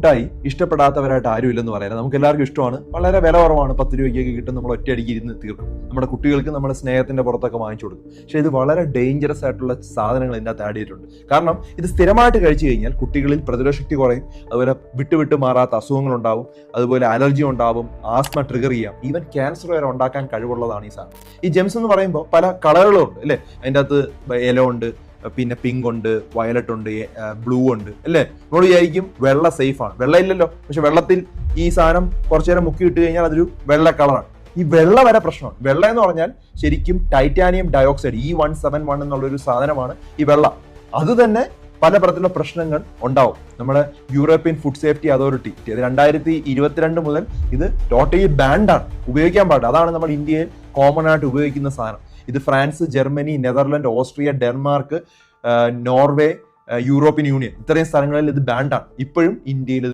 മുട്ടായി ഇഷ്ടപ്പെടാത്തവരായിട്ട് ആരും ഇല്ലെന്ന് പറയാം. നമുക്ക് എല്ലാവർക്കും ഇഷ്ടമാണ്. വളരെ വില കുറവാണ്, 10 രൂപയ്ക്കൊക്കെ കിട്ടും. നമ്മൾ ഒറ്റയടിക്ക് ഇരുന്ന് തീർക്കും. നമ്മുടെ കുട്ടികൾക്ക് നമ്മൾ സ്നേഹത്തിന്റെ പുറത്തൊക്കെ വാങ്ങിച്ചു കൊടുക്കും. പക്ഷേ ഇത് വളരെ ഡേഞ്ചറസ് ആയിട്ടുള്ള സാധനങ്ങൾ ഇതിനകത്ത് ആഡ് ചെയ്തിട്ടുണ്ട്. കാരണം ഇത് സ്ഥിരമായിട്ട് കഴിച്ചു കഴിഞ്ഞാൽ കുട്ടികളിൽ പ്രതിരോധശക്തി കുറയും, അതുപോലെ വിട്ടുവിട്ട് മാറാത്ത അസുഖങ്ങൾ ഉണ്ടാവും, അതുപോലെ അലർജി ഉണ്ടാവും, ആസ്മ ട്രിഗർ ചെയ്യാം, ഈവൻ ക്യാൻസർ വരെ ഉണ്ടാക്കാൻ കഴിവുള്ളതാണ് ഈ സാധനം. ഈ ജെംസ് എന്ന് പറയുമ്പോൾ പല കളറുകളും ഉണ്ട് അല്ലേ? അതിൻ്റെ അകത്ത് യെല്ലോ ഉണ്ട്, പിന്നെ പിങ്ക് ഉണ്ട്, വയലറ്റ് ഉണ്ട്, ബ്ലൂ ഉണ്ട് അല്ലേ? നമ്മൾ വിചാരിക്കും വെള്ള സേഫ് ആണ്. വെള്ള ഇല്ലല്ലോ, പക്ഷെ വെള്ളത്തിൽ ഈ സാധനം കുറച്ചു നേരം മുക്കി ഇട്ട് കഴിഞ്ഞാൽ അതൊരു വെള്ള കളറാണ്. ഈ വെള്ള വരെ പ്രശ്നമാണ്. വെള്ള എന്ന് പറഞ്ഞാൽ ശരിക്കും ടൈറ്റാനിയം ഡയോക്സൈഡ് E171 എന്നുള്ളൊരു സാധനമാണ് ഈ വെള്ള. അത് തന്നെ പലതരത്തിലുള്ള പ്രശ്നങ്ങൾ ഉണ്ടാവും. നമ്മുടെ യൂറോപ്യൻ ഫുഡ് സേഫ്റ്റി അതോറിറ്റി 2022 മുതൽ ഇത് ടോട്ടലി ബാൻഡാണ്, ഉപയോഗിക്കാൻ പാടില്ല. അതാണ് നമ്മൾ ഇന്ത്യയിൽ കോമൺ ആയിട്ട് ഉപയോഗിക്കുന്ന സാധനം. ഇത് France, Germany, Netherland, Austria, Denmark, Norway, European union ഇത്രയും സ്ഥലങ്ങളിൽ ഇത് ബാൻഡാണ്. ഇപ്പോഴും ഇന്ത്യയിൽ